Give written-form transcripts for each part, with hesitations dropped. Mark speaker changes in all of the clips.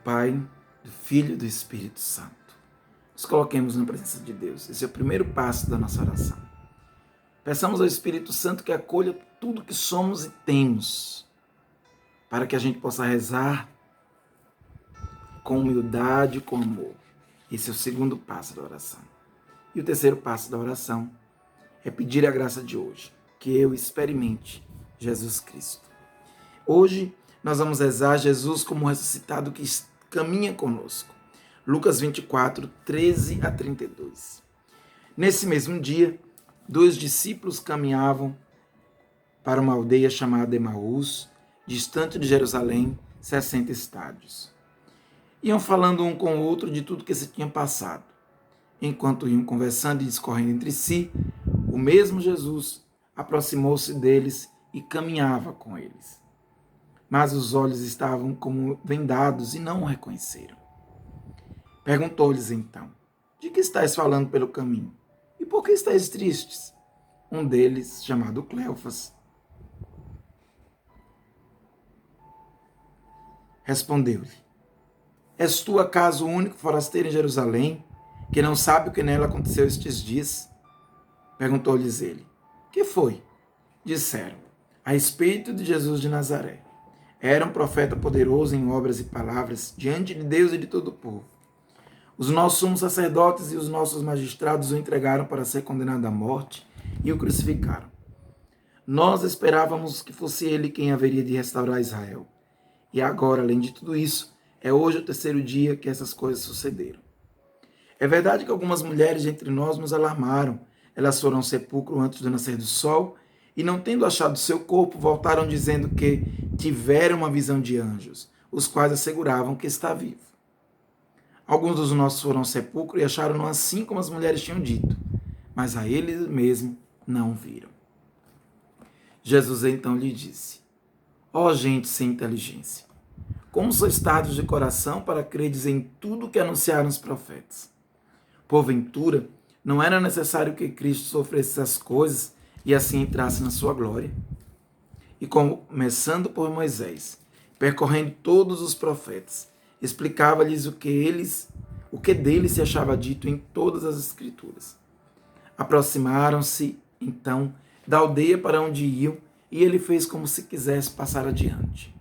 Speaker 1: Pai, do Filho e do Espírito Santo. Nos coloquemos na presença de Deus. Esse é o primeiro passo da nossa oração. Peçamos ao Espírito Santo que acolha tudo que somos e temos, para que a gente possa rezar com humildade e com amor. Esse é o segundo passo da oração. E o terceiro passo da oração é pedir a graça de hoje, que eu experimente Jesus Cristo. Hoje nós vamos rezar Jesus como ressuscitado que caminha conosco. Lucas 24, 13 a 32. Nesse mesmo dia, 2 discípulos caminhavam para uma aldeia chamada Emaús, distante de Jerusalém, 60 estádios. Iam falando um com o outro de tudo que se tinha passado. Enquanto iam conversando e discorrendo entre si, o mesmo Jesus aproximou-se deles e caminhava com eles. Mas os olhos estavam como vendados e não o reconheceram. Perguntou-lhes então: de que estáis falando pelo caminho? E por que estáis tristes? Um deles, chamado Cleofas, respondeu-lhe: és tu acaso o único forasteiro em Jerusalém, que não sabe o que nela aconteceu estes dias? Perguntou-lhes ele: que foi? Disseram: a respeito de Jesus de Nazaré. Era um profeta poderoso em obras e palavras, diante de Deus e de todo o povo. Os nossos sumos sacerdotes e os nossos magistrados o entregaram para ser condenado à morte e o crucificaram. Nós esperávamos que fosse ele quem haveria de restaurar Israel. E agora, além de tudo isso, é hoje o terceiro dia que essas coisas sucederam. É verdade que algumas mulheres entre nós nos alarmaram. Elas foram ao sepulcro antes do nascer do sol e, não tendo achado seu corpo, voltaram dizendo que tiveram uma visão de anjos, os quais asseguravam que está vivo. Alguns dos nossos foram ao sepulcro e acharam-no assim como as mulheres tinham dito, mas a eles mesmos não viram. Jesus então lhe disse: ó gente sem inteligência, como sois tardos de coração para credes em tudo que anunciaram os profetas? Porventura, não era necessário que Cristo sofresse essas coisas e assim entrasse na sua glória? E começando por Moisés, percorrendo todos os profetas, explicava-lhes o que deles se achava dito em todas as Escrituras. Aproximaram-se, então, da aldeia para onde iam, e ele fez como se quisesse passar adiante.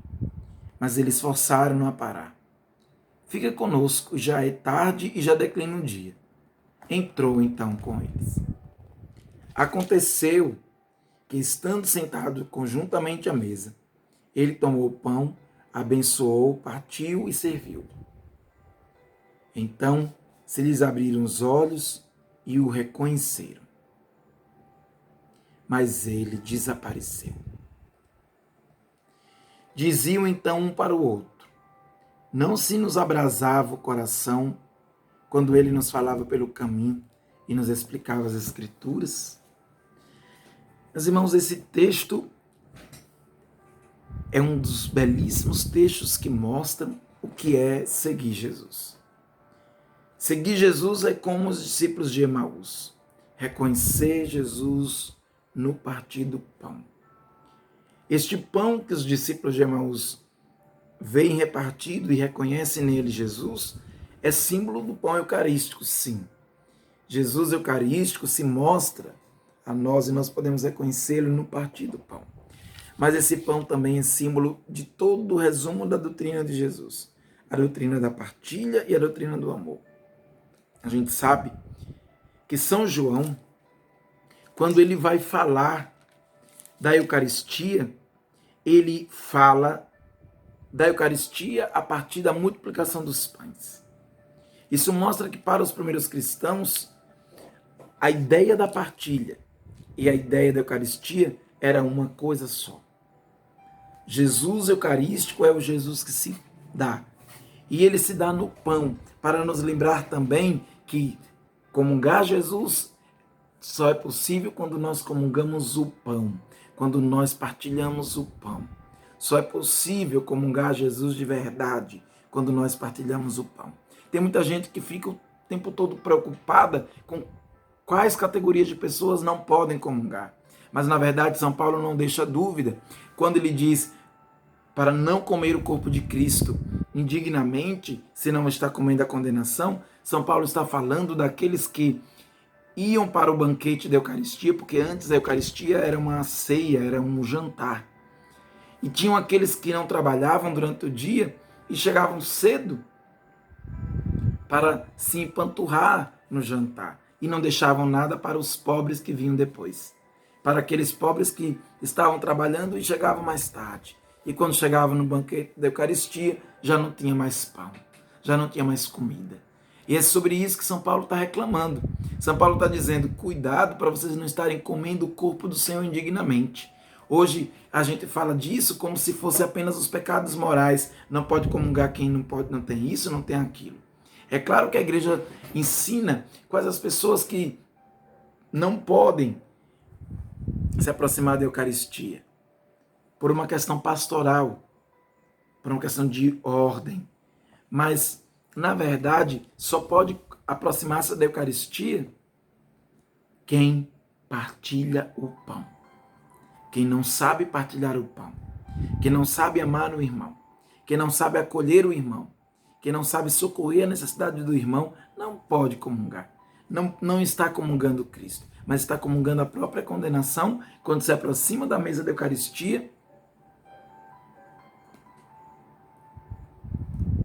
Speaker 1: Mas eles forçaram-no a parar. Fica conosco, já é tarde e já declina o dia. Entrou então com eles. Aconteceu que, estando sentado conjuntamente à mesa, ele tomou o pão, abençoou, partiu e serviu. Então se lhes abriram os olhos e o reconheceram. Mas ele desapareceu. Diziam então um para o outro: não se nos abrasava o coração quando ele nos falava pelo caminho e nos explicava as Escrituras? Meus irmãos, esse texto é um dos belíssimos textos que mostram o que é seguir Jesus. Seguir Jesus é como os discípulos de Emaús, reconhecer Jesus no partir do pão. Este pão que os discípulos de Emaús veem repartido e reconhecem nele Jesus é símbolo do pão eucarístico, sim. Jesus eucarístico se mostra a nós e nós podemos reconhecê-lo no partir do pão. Mas esse pão também é símbolo de todo o resumo da doutrina de Jesus. A doutrina da partilha e a doutrina do amor. A gente sabe que São João, quando ele vai falar da Eucaristia, ele fala da Eucaristia a partir da multiplicação dos pães. Isso mostra que para os primeiros cristãos, a ideia da partilha e a ideia da Eucaristia era uma coisa só. Jesus eucarístico é o Jesus que se dá. E ele se dá no pão, para nos lembrar também que comungar Jesus só é possível quando nós comungamos o pão, quando nós partilhamos o pão. Só é possível comungar Jesus de verdade quando nós partilhamos o pão. Tem muita gente que fica o tempo todo preocupada com quais categorias de pessoas não podem comungar. Mas, na verdade, São Paulo não deixa dúvida quando ele diz para não comer o corpo de Cristo, indignamente, se não está comendo a condenação, São Paulo está falando daqueles que iam para o banquete da Eucaristia, porque antes a Eucaristia era uma ceia, era um jantar. E tinham aqueles que não trabalhavam durante o dia e chegavam cedo para se empanturrar no jantar e não deixavam nada para os pobres que vinham depois. Para aqueles pobres que estavam trabalhando e chegavam mais tarde. E quando chegavam no banquete da Eucaristia, já não tinha mais pão, já não tinha mais comida. E é sobre isso que São Paulo está reclamando. São Paulo está dizendo, cuidado para vocês não estarem comendo o corpo do Senhor indignamente. Hoje a gente fala disso como se fosse apenas os pecados morais. Não pode comungar quem não pode, não tem isso, não tem aquilo. É claro que a igreja ensina quais as pessoas que não podem se aproximar da Eucaristia por uma questão pastoral, por uma questão de ordem. Mas, na verdade, só pode aproximar-se da Eucaristia quem partilha o pão. Quem não sabe partilhar o pão. Quem não sabe amar o irmão. Quem não sabe acolher o irmão. Quem não sabe socorrer a necessidade do irmão, não pode comungar. Não está comungando Cristo, mas está comungando a própria condenação quando se aproxima da mesa da Eucaristia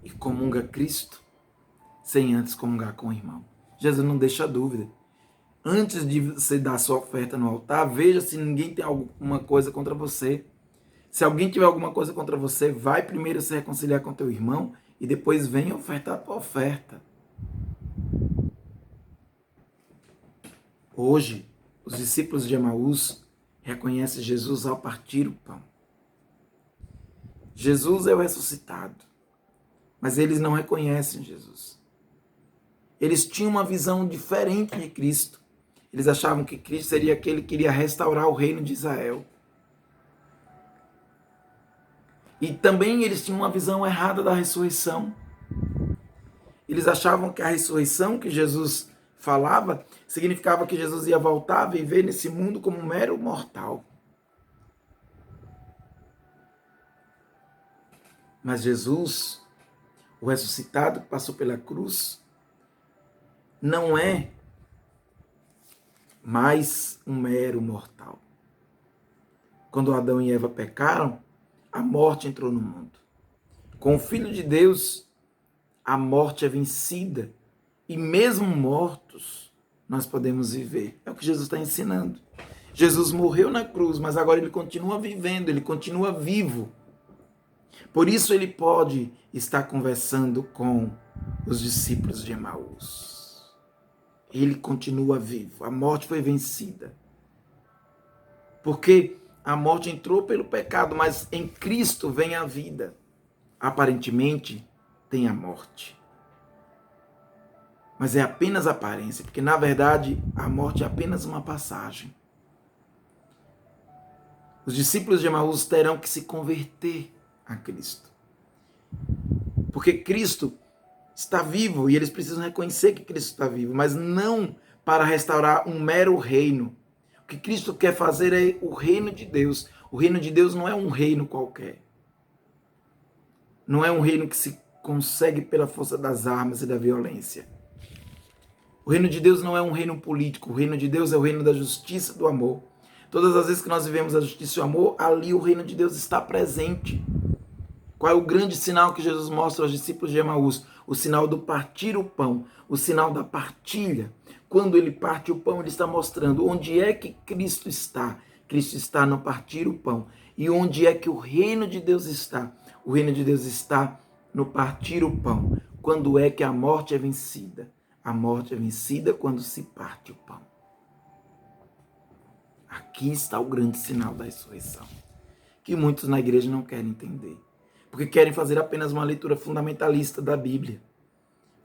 Speaker 1: e comunga Cristo sem antes comungar com o irmão. Jesus não deixa dúvida. Antes de você dar sua oferta no altar, veja se ninguém tem alguma coisa contra você. Se alguém tiver alguma coisa contra você, vai primeiro se reconciliar com teu irmão e depois vem ofertar a tua oferta. Hoje, os discípulos de Emaús reconhecem Jesus ao partir o pão. Jesus é o ressuscitado, mas eles não reconhecem Jesus. Eles tinham uma visão diferente de Cristo. Eles achavam que Cristo seria aquele que iria restaurar o reino de Israel. E também eles tinham uma visão errada da ressurreição. Eles achavam que a ressurreição que Jesus falava significava que Jesus ia voltar a viver nesse mundo como um mero mortal. Mas Jesus, o ressuscitado que passou pela cruz, não é mais um mero mortal. Quando Adão e Eva pecaram, a morte entrou no mundo. Com o Filho de Deus, a morte é vencida. E mesmo mortos, nós podemos viver. É o que Jesus está ensinando. Jesus morreu na cruz, mas agora ele continua vivendo, ele continua vivo. Por isso ele pode estar conversando com os discípulos de Emaús. Ele continua vivo. A morte foi vencida. Porque a morte entrou pelo pecado, mas em Cristo vem a vida. Aparentemente, tem a morte. Mas é apenas aparência, porque na verdade a morte é apenas uma passagem. Os discípulos de Emaús terão que se converter a Cristo. Porque Cristo está vivo e eles precisam reconhecer que Cristo está vivo, mas não para restaurar um mero reino. O que Cristo quer fazer é o reino de Deus. O reino de Deus não é um reino qualquer. Não é um reino que se consegue pela força das armas e da violência. O reino de Deus não é um reino político. O reino de Deus é o reino da justiça e do amor. Todas as vezes que nós vivemos a justiça e o amor, ali o reino de Deus está presente. Qual é o grande sinal que Jesus mostra aos discípulos de Emaús? O sinal do partir o pão, o sinal da partilha. Quando ele parte o pão, ele está mostrando onde é que Cristo está. Cristo está no partir o pão. E onde é que o reino de Deus está? O reino de Deus está no partir o pão. Quando é que a morte é vencida? A morte é vencida quando se parte o pão. Aqui está o grande sinal da ressurreição, que muitos na igreja não querem entender, porque querem fazer apenas uma leitura fundamentalista da Bíblia.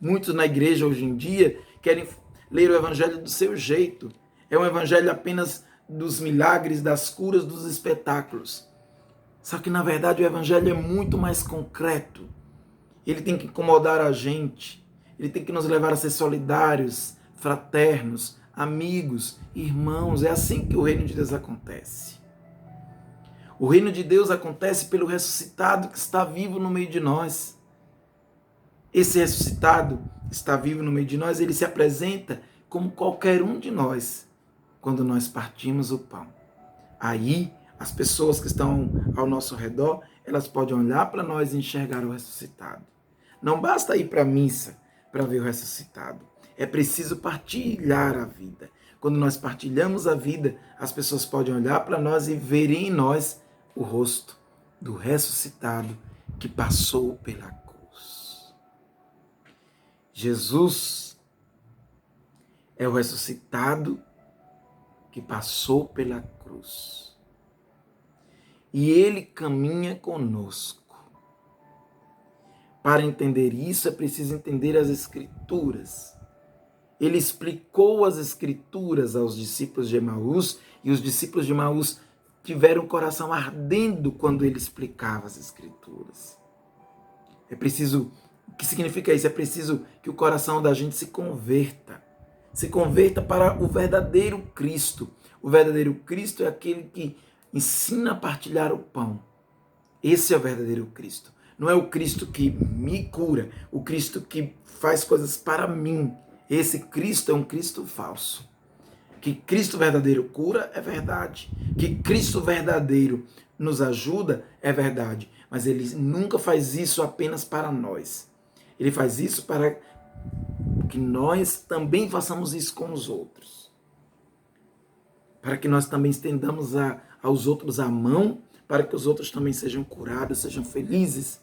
Speaker 1: Muitos na igreja hoje em dia querem ler o evangelho do seu jeito. É um evangelho apenas dos milagres, das curas, dos espetáculos. Só que na verdade o evangelho é muito mais concreto. Ele tem que incomodar a gente. Ele tem que nos levar a ser solidários, fraternos, amigos, irmãos. É assim que o reino de Deus acontece. O reino de Deus acontece pelo ressuscitado que está vivo no meio de nós. Esse ressuscitado está vivo no meio de nós, ele se apresenta como qualquer um de nós quando nós partimos o pão. Aí, as pessoas que estão ao nosso redor, elas podem olhar para nós e enxergar o ressuscitado. Não basta ir para a missa para ver o ressuscitado. É preciso partilhar a vida. Quando nós partilhamos a vida, as pessoas podem olhar para nós e verem em nós o rosto do ressuscitado que passou pela cruz. Jesus é o ressuscitado que passou pela cruz. E ele caminha conosco. Para entender isso, é preciso entender as Escrituras. Ele explicou as Escrituras aos discípulos de Emaús, e os discípulos de Emaús tiveram o coração ardendo quando ele explicava as Escrituras. É preciso, o que significa isso? É preciso que o coração da gente se converta para o verdadeiro Cristo. O verdadeiro Cristo é aquele que ensina a partilhar o pão. Esse é o verdadeiro Cristo. Não é o Cristo que me cura, o Cristo que faz coisas para mim. Esse Cristo é um Cristo falso. Que Cristo verdadeiro cura é verdade. Que Cristo verdadeiro nos ajuda é verdade. Mas ele nunca faz isso apenas para nós. Ele faz isso para que nós também façamos isso com os outros. Para que nós também estendamos aos outros a mão, para que os outros também sejam curados, sejam felizes.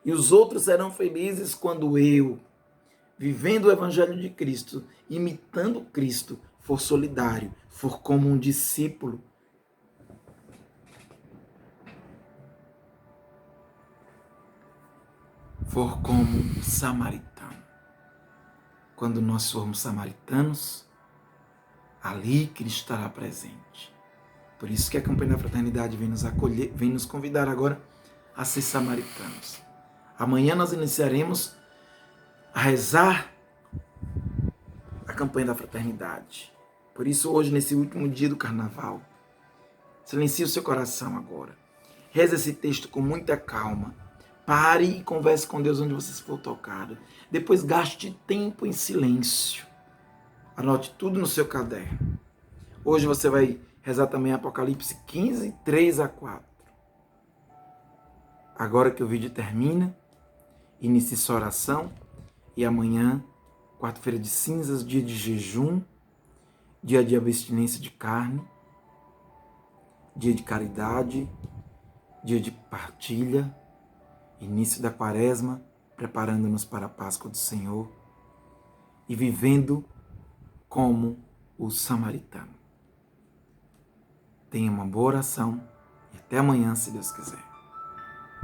Speaker 1: E os outros serão felizes quando eu, vivendo o Evangelho de Cristo, imitando Cristo, for solidário, for como um discípulo. For como um samaritano. Quando nós formos samaritanos, ali Cristo estará presente. Por isso que a campanha da fraternidade vem nos acolher, vem nos convidar agora a ser samaritanos. Amanhã nós iniciaremos a rezar a campanha da fraternidade. Por isso hoje, nesse último dia do carnaval, silencie o seu coração agora. Reze esse texto com muita calma. Pare e converse com Deus onde você for tocado. Depois gaste tempo em silêncio. Anote tudo no seu caderno. Hoje você vai rezar também Apocalipse 15, 3 a 4. Agora que o vídeo termina, inicie sua oração e amanhã, quarta-feira de cinzas, dia de jejum, dia de abstinência de carne, dia de caridade, dia de partilha, início da quaresma, preparando-nos para a Páscoa do Senhor e vivendo como o samaritano. Tenha uma boa oração e até amanhã, se Deus quiser.